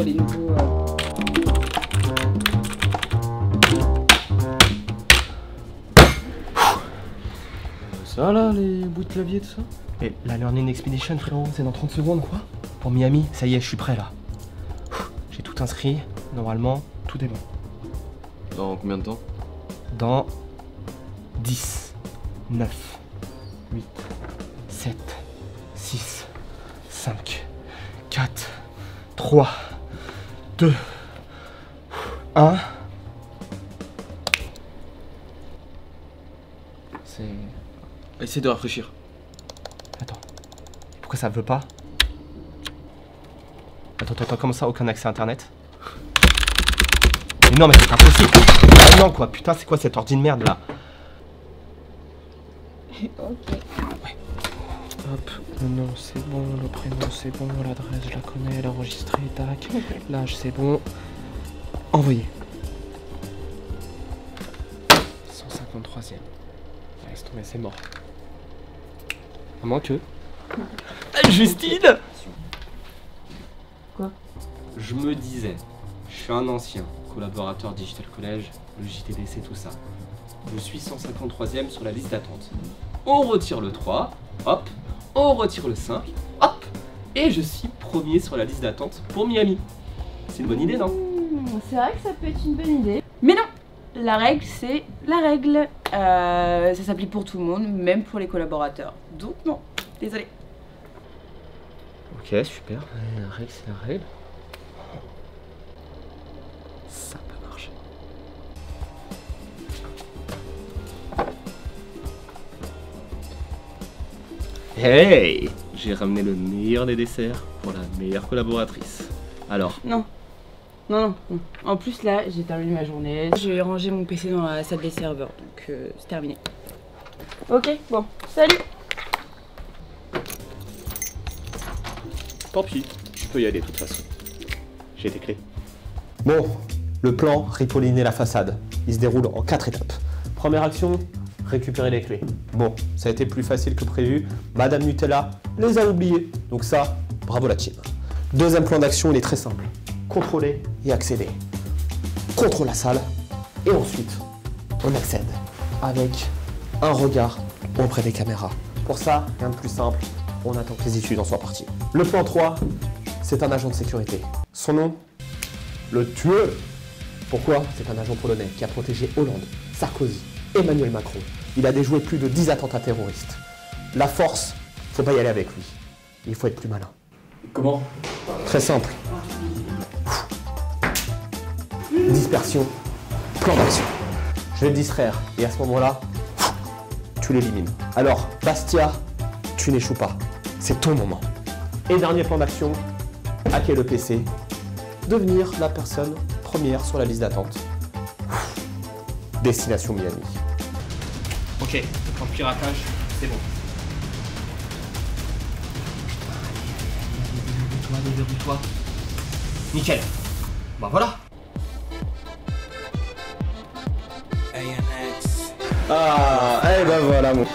pour les nouveaux. Ça là, les bouts de clavier, tout ça? Et la Learning Expedition, frérot, c'est dans 30 secondes. Quoi? Pour Miami, ça y est, je suis prêt là. J'ai tout inscrit, normalement, tout est bon. Dans combien de temps? Dans 10, 9, 8, 7, 6, 5, 4, 3, 2, 1. C'est... Essaye de rafraîchir. Attends, pourquoi ça veut pas? Attends, comment ça, aucun accès à internet? Mais non, mais c'est pas possible! Ah non, quoi, putain, c'est quoi cette ordi de merde là? Ok. Ouais. Hop, le nom c'est bon, le prénom c'est bon, l'adresse je la connais, l'enregistré, tac. L'âge c'est bon. Envoyé. 153e. Laisse tomber, c'est mort. À moins que. Justine! Quoi? Je me disais, je suis un ancien collaborateur Digital College, le JTDC, tout ça. Je suis 153e sur la liste d'attente. On retire le 3, hop, on retire le 5, hop, et je suis premier sur la liste d'attente pour Miami. C'est une bonne idée, non? C'est vrai que ça peut être une bonne idée. Mais non! La règle, c'est la règle. Ça s'applique pour tout le monde, même pour les collaborateurs. Donc non, désolé. Ok, super. La règle, c'est la règle. Ça peut marcher. Hey! J'ai ramené le meilleur des desserts pour la meilleure collaboratrice. Alors, Non. Non. En plus, là, j'ai terminé ma journée. J'ai rangé mon PC dans la salle des serveurs, donc c'est terminé. Ok, bon, salut! tant pis, tu peux y aller de toute façon. J'ai tes clés. Bon, le plan, ripolliner la façade. Il se déroule en 4 étapes. Première action, récupérer les clés. Bon, ça a été plus facile que prévu. Madame Nutella les a oubliées. Donc ça, bravo la team. Deuxième plan d'action, il est très simple. Contrôler et accéder. Contrôle la salle. Et ensuite, on accède avec un regard auprès des caméras. Pour ça, rien de plus simple. On attend que les étudiants soient partis. Le plan 3, c'est un agent de sécurité. Son nom, le tueur. Pourquoi? C'est un agent polonais qui a protégé Hollande, Sarkozy, Emmanuel Macron. Il a déjoué plus de 10 attentats terroristes. La force, faut pas y aller avec lui. Il faut être plus malin. Comment? Très simple. Dispersion, plan d'action. Je vais le distraire et à ce moment-là, tu l'élimines. Alors, Bastia, tu n'échoues pas. C'est ton moment. Et dernier plan d'action, hacker le PC, devenir la personne première sur la liste d'attente. Destination Miami. Ok, le plan de piratage, c'est bon. Déverrouille-toi. Nickel. Bah voilà. Ah, et ben voilà mon.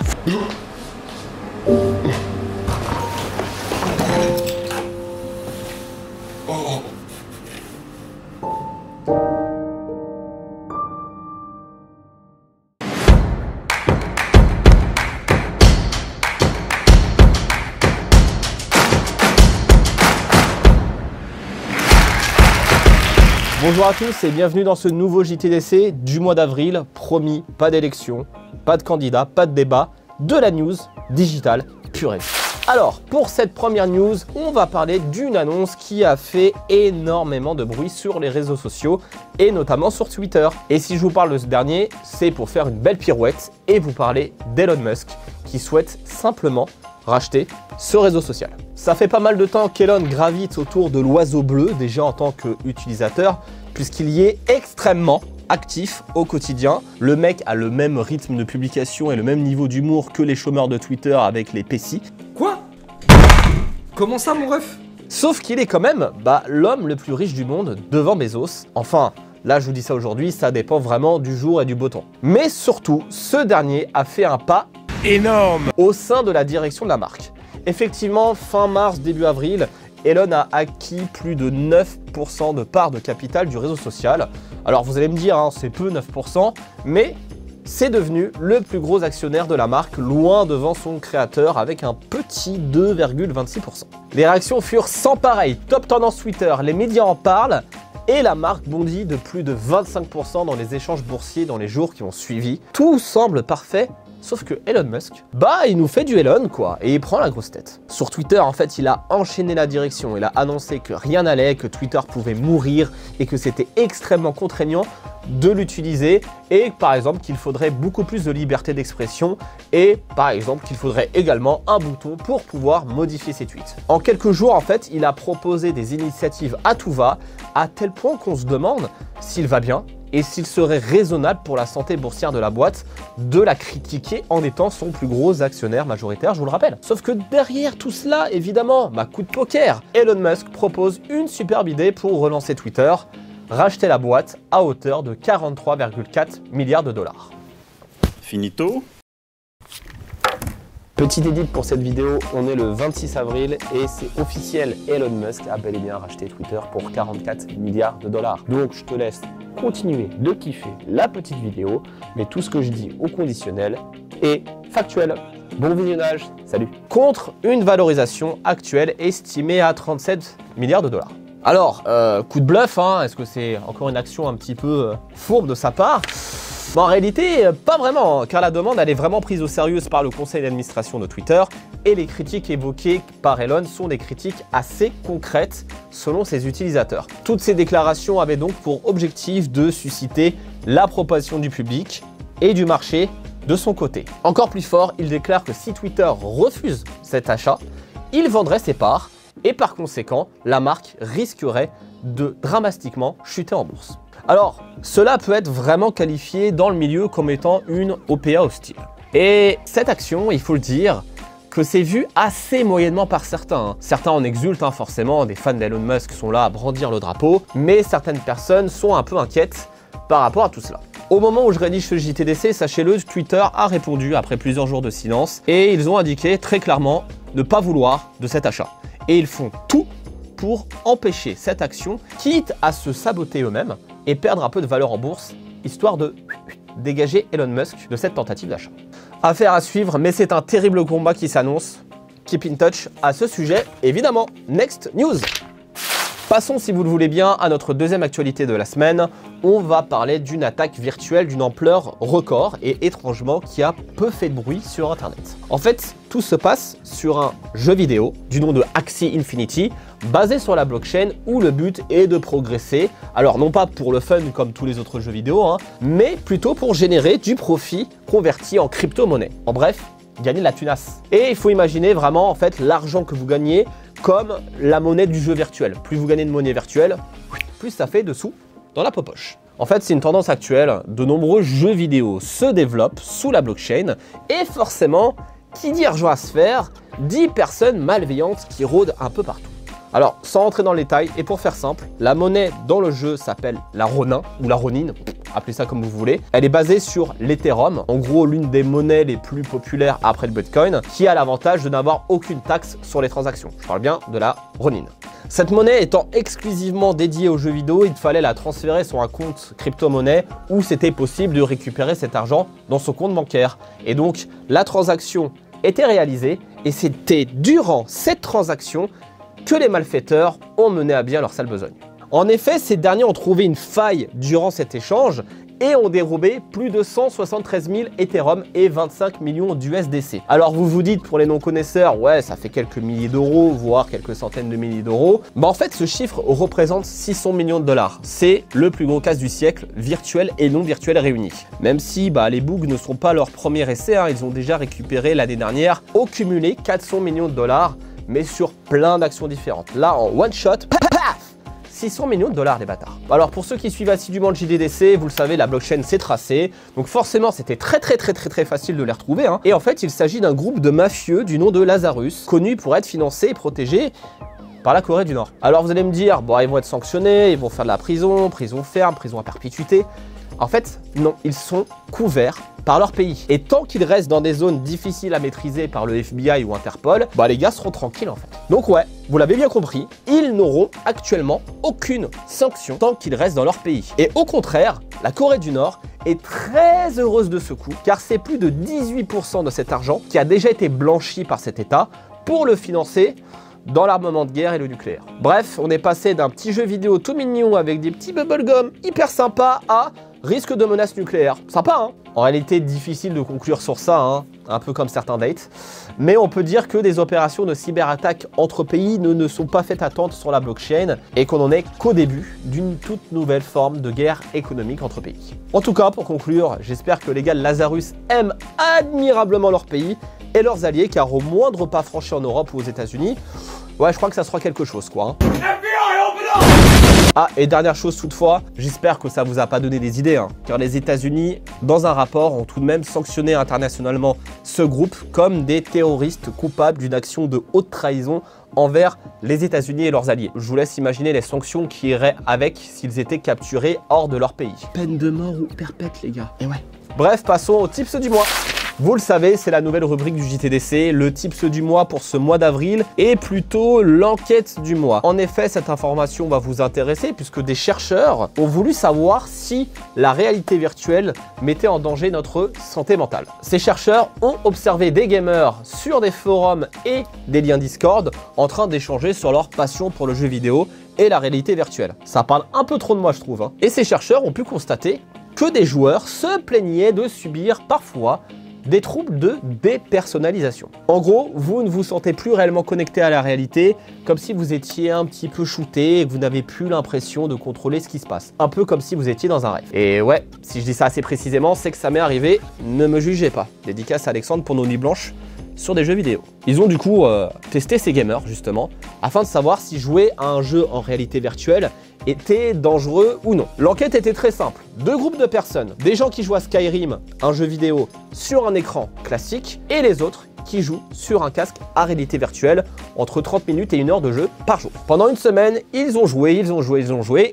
Bonjour à tous et bienvenue dans ce nouveau JTDC du mois d'avril. Promis, pas d'élection, pas de candidat, pas de débat, de la news digitale purée. Alors, pour cette première news, on va parler d'une annonce qui a fait énormément de bruit sur les réseaux sociaux et notamment sur Twitter. Et si je vous parle de ce dernier, c'est pour faire une belle pirouette et vous parler d'Elon Musk qui souhaite simplement racheter ce réseau social. Ça fait pas mal de temps qu'Elon gravite autour de l'oiseau bleu, déjà en tant qu'utilisateur, puisqu'il y est extrêmement actif au quotidien. Le mec a le même rythme de publication et le même niveau d'humour que les chômeurs de Twitter avec les PECI. Quoi? Comment ça, mon ref? Sauf qu'il est quand même l'homme le plus riche du monde devant Bezos. Enfin, là je vous dis ça aujourd'hui, ça dépend vraiment du jour et du beau temps. Mais surtout, ce dernier a fait un pas énorme au sein de la direction de la marque. Effectivement, fin mars, début avril, Elon a acquis plus de 9% de part de capital du réseau social. Alors vous allez me dire, hein, c'est peu 9%, mais c'est devenu le plus gros actionnaire de la marque, loin devant son créateur avec un petit 2,26%. Les réactions furent sans pareil, top tendance Twitter, les médias en parlent, et la marque bondit de plus de 25% dans les échanges boursiers dans les jours qui ont suivi. Tout semble parfait, sauf que Elon Musk, il nous fait du Elon quoi, et il prend la grosse tête. Sur Twitter, en fait, il a enchaîné la direction, il a annoncé que rien n'allait, que Twitter pouvait mourir et que c'était extrêmement contraignant de l'utiliser et par exemple qu'il faudrait beaucoup plus de liberté d'expression et par exemple qu'il faudrait également un bouton pour pouvoir modifier ses tweets. En quelques jours, en fait, il a proposé des initiatives à tout va, à tel point qu'on se demande s'il va bien et s'il serait raisonnable pour la santé boursière de la boîte de la critiquer en étant son plus gros actionnaire majoritaire, je vous le rappelle. Sauf que derrière tout cela, évidemment, coup de poker, Elon Musk propose une superbe idée pour relancer Twitter, racheter la boîte à hauteur de 43,4 milliards de dollars. Finito. Petit edit pour cette vidéo, on est le 26 avril et c'est officiel, Elon Musk a bel et bien racheté Twitter pour 44 milliards de dollars. Donc je te laisse continuer de kiffer la petite vidéo, mais tout ce que je dis au conditionnel est factuel. Bon visionnage, salut. Contre une valorisation actuelle estimée à 37 milliards de dollars. Alors, coup de bluff, hein, est-ce que c'est encore une action un petit peu fourbe de sa part? En réalité, pas vraiment, car la demande elle est vraiment prise au sérieux par le conseil d'administration de Twitter et les critiques évoquées par Elon sont des critiques assez concrètes selon ses utilisateurs. Toutes ces déclarations avaient donc pour objectif de susciter l'approbation du public et du marché de son côté. Encore plus fort, il déclare que si Twitter refuse cet achat, il vendrait ses parts et par conséquent, la marque risquerait de dramatiquement chuter en bourse. Alors, cela peut être vraiment qualifié dans le milieu comme étant une OPA hostile. Et cette action, il faut le dire, que c'est vu assez moyennement par certains. Certains en exultent, forcément, des fans d'Elon Musk sont là à brandir le drapeau, mais certaines personnes sont un peu inquiètes par rapport à tout cela. Au moment où je rédige ce JTDC, sachez-le, Twitter a répondu après plusieurs jours de silence et ils ont indiqué très clairement ne pas vouloir de cet achat. Et ils font tout pour empêcher cette action, quitte à se saboter eux-mêmes et perdre un peu de valeur en bourse, histoire de dégager Elon Musk de cette tentative d'achat. Affaire à suivre, mais c'est un terrible combat qui s'annonce. Keep in touch à ce sujet, évidemment. Next news. Passons, si vous le voulez bien, à notre deuxième actualité de la semaine. On va parler d'une attaque virtuelle d'une ampleur record et étrangement qui a peu fait de bruit sur Internet. En fait, tout se passe sur un jeu vidéo du nom de Axie Infinity, basé sur la blockchain où le but est de progresser. Alors non pas pour le fun comme tous les autres jeux vidéo, mais plutôt pour générer du profit converti en crypto-monnaie. En bref, gagner de la tunasse. Et il faut imaginer vraiment en fait l'argent que vous gagnez comme la monnaie du jeu virtuel. Plus vous gagnez de monnaie virtuelle, plus ça fait de sous dans la poche. En fait, c'est une tendance actuelle. De nombreux jeux vidéo se développent sous la blockchain et forcément, qui dit argent à se faire, dit personnes malveillantes qui rôdent un peu partout. Alors, sans rentrer dans le détail, et pour faire simple, la monnaie dans le jeu s'appelle la Ronin ou la Ronin, appelez ça comme vous voulez. Elle est basée sur l'Ethereum, en gros l'une des monnaies les plus populaires après le Bitcoin, qui a l'avantage de n'avoir aucune taxe sur les transactions. Je parle bien de la Ronin. Cette monnaie étant exclusivement dédiée aux jeux vidéo, il fallait la transférer sur un compte crypto-monnaie où c'était possible de récupérer cet argent dans son compte bancaire. Et donc, la transaction était réalisée et c'était durant cette transaction que les malfaiteurs ont mené à bien leur sale besogne. En effet, ces derniers ont trouvé une faille durant cet échange et ont dérobé plus de 173 000 Ethereum et 25 millions d'USDC. Alors vous vous dites pour les non-connaisseurs, ouais ça fait quelques milliers d'euros, voire quelques centaines de milliers d'euros. En fait ce chiffre représente 600 millions de dollars. C'est le plus gros casse du siècle, virtuel et non virtuel réunis. Même si les bugs ne sont pas leur premier essai, ils ont déjà récupéré l'année dernière au cumulé 400 millions de dollars, mais sur plein d'actions différentes. Là en one shot, 600 millions de dollars les bâtards. Alors pour ceux qui suivent assidûment le JDDC, vous le savez, la blockchain s'est tracée. Donc forcément c'était très facile de les retrouver. Et en fait il s'agit d'un groupe de mafieux du nom de Lazarus, connu pour être financé et protégé par la Corée du Nord. Alors vous allez me dire, ils vont être sanctionnés, ils vont faire de la prison, prison ferme, prison à perpétuité. En fait, non, ils sont couverts par leur pays. Et tant qu'ils restent dans des zones difficiles à maîtriser par le FBI ou Interpol, bah les gars seront tranquilles en fait. Donc ouais, vous l'avez bien compris, ils n'auront actuellement aucune sanction tant qu'ils restent dans leur pays. Et au contraire, la Corée du Nord est très heureuse de ce coup, car c'est plus de 18% de cet argent qui a déjà été blanchi par cet État pour le financer dans l'armement de guerre et le nucléaire. Bref, on est passé d'un petit jeu vidéo tout mignon avec des petits bubblegum hyper sympas à risque de menace nucléaire. Sympa, hein? En réalité, difficile de conclure sur ça, hein, un peu comme certains dates. Mais on peut dire que des opérations de cyberattaque entre pays ne sont pas faites attendre sur la blockchain et qu'on n'en est qu'au début d'une toute nouvelle forme de guerre économique entre pays. En tout cas, pour conclure, j'espère que les gars de Lazarus aiment admirablement leur pays et leurs alliés, car au moindre pas franchi en Europe ou aux États-Unis, ouais, je crois que ça sera quelque chose, quoi. Hein. Ah, et dernière chose toutefois, j'espère que ça vous a pas donné des idées, hein, car les États-Unis, dans un rapport, ont tout de même sanctionné internationalement ce groupe comme des terroristes coupables d'une action de haute trahison envers les États-Unis et leurs alliés. Je vous laisse imaginer les sanctions qui iraient avec s'ils étaient capturés hors de leur pays. Peine de mort ou perpète, les gars. Et ouais. Bref, passons au tips du mois. Vous le savez, c'est la nouvelle rubrique du JTDC. Le tips du mois pour ce mois d'avril est plutôt l'enquête du mois. En effet, cette information va vous intéresser puisque des chercheurs ont voulu savoir si la réalité virtuelle mettait en danger notre santé mentale. Ces chercheurs ont observé des gamers sur des forums et des liens Discord en train d'échanger sur leur passion pour le jeu vidéo et la réalité virtuelle. Ça parle un peu trop de moi, je trouve, hein. Et ces chercheurs ont pu constater que des joueurs se plaignaient de subir parfois des troubles de dépersonnalisation. En gros, vous ne vous sentez plus réellement connecté à la réalité, comme si vous étiez un petit peu shooté et que vous n'avez plus l'impression de contrôler ce qui se passe. Un peu comme si vous étiez dans un rêve. Et ouais, si je dis ça assez précisément, c'est que ça m'est arrivé, ne me jugez pas. Dédicace à Alexandre pour nos nuits blanches sur des jeux vidéo. Ils ont du coup testé ces gamers justement, afin de savoir si jouer à un jeu en réalité virtuelle était dangereux ou non. L'enquête était très simple. Deux groupes de personnes, des gens qui jouent à Skyrim, un jeu vidéo sur un écran classique, et les autres qui jouent sur un casque à réalité virtuelle entre 30 minutes et 1 heure de jeu par jour. Pendant une semaine, ils ont joué,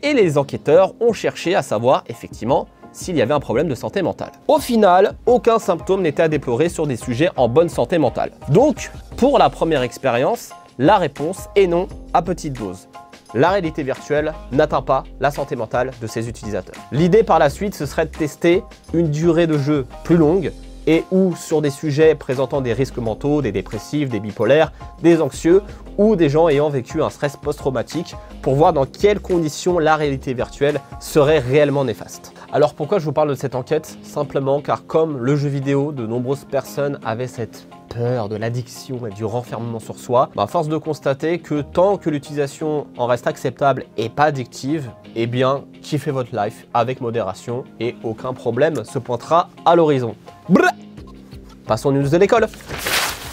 et les enquêteurs ont cherché à savoir effectivement s'il y avait un problème de santé mentale. Au final, aucun symptôme n'était à déplorer sur des sujets en bonne santé mentale. Donc, pour la première expérience, la réponse est non à petite dose. La réalité virtuelle n'atteint pas la santé mentale de ses utilisateurs. L'idée par la suite, ce serait de tester une durée de jeu plus longue et ou sur des sujets présentant des risques mentaux, des dépressifs, des bipolaires, des anxieux ou des gens ayant vécu un stress post-traumatique pour voir dans quelles conditions la réalité virtuelle serait réellement néfaste. Alors pourquoi je vous parle de cette enquête? Simplement car comme le jeu vidéo, de nombreuses personnes avaient cette peur de l'addiction et du renfermement sur soi, à force de constater que tant que l'utilisation en reste acceptable et pas addictive, eh bien, kiffez votre life avec modération et aucun problème se pointera à l'horizon. Passons aux news de l'école.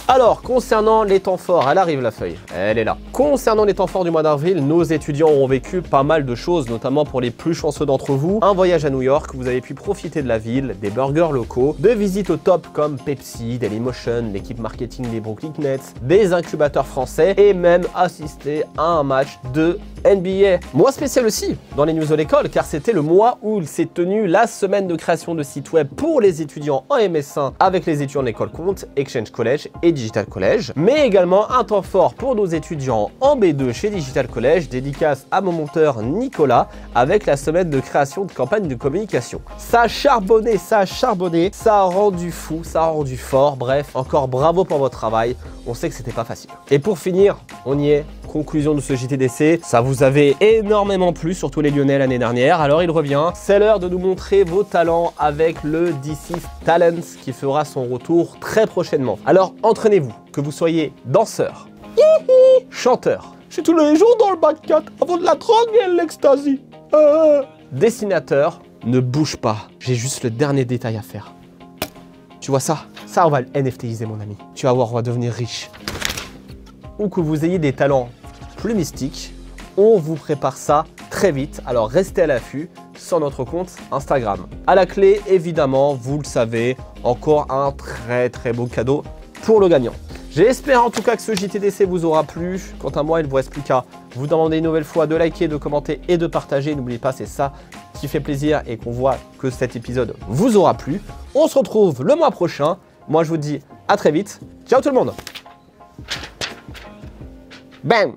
Alors, concernant les temps forts, elle arrive la feuille, elle est là. Concernant les temps forts du mois d'avril, nos étudiants ont vécu pas mal de choses, notamment pour les plus chanceux d'entre vous. Un voyage à New York, vous avez pu profiter de la ville, des burgers locaux, de visites au top comme Pepsi, Dailymotion, l'équipe marketing des Brooklyn Nets, des incubateurs français et même assister à un match de NBA. Mois spécial aussi dans les news de l'école, car c'était le mois où il s'est tenu la semaine de création de sites web pour les étudiants en MS1 avec les étudiants de l'école Comte, Exchange College et Digital College, mais également un temps fort pour nos étudiants en B2 chez Digital College, dédicace à mon monteur Nicolas, avec la semaine de création de campagne de communication. Ça a charbonné, ça a rendu fou, ça a rendu fort, bref, encore bravo pour votre travail, on sait que c'était pas facile. Et pour finir, on y est, conclusion de ce JTDC, ça vous avait énormément plu, surtout les Lyonnais l'année dernière, alors il revient, c'est l'heure de nous montrer vos talents avec le DC Talents qui fera son retour très prochainement. Alors entraînez-vous, que vous soyez danseur, chanteur, je suis tous les jours dans le bac 4, avant de la drogue et l'ecstasy, dessinateur, ne bouge pas, j'ai juste le dernier détail à faire. Tu vois ça? Ça on va le NFTiser mon ami, tu vas voir, on va devenir riche. Ou que vous ayez des talents plus mystiques, on vous prépare ça très vite, alors restez à l'affût sur notre compte Instagram. À la clé, évidemment, vous le savez, encore un très beau cadeau pour le gagnant. J'espère en tout cas que ce JTDC vous aura plu. Quant à moi, il ne vous reste plus qu'à vous demander une nouvelle fois de liker, de commenter et de partager. N'oubliez pas, c'est ça qui fait plaisir et qu'on voit que cet épisode vous aura plu. On se retrouve le mois prochain. Moi, je vous dis à très vite. Ciao tout le monde. Bam!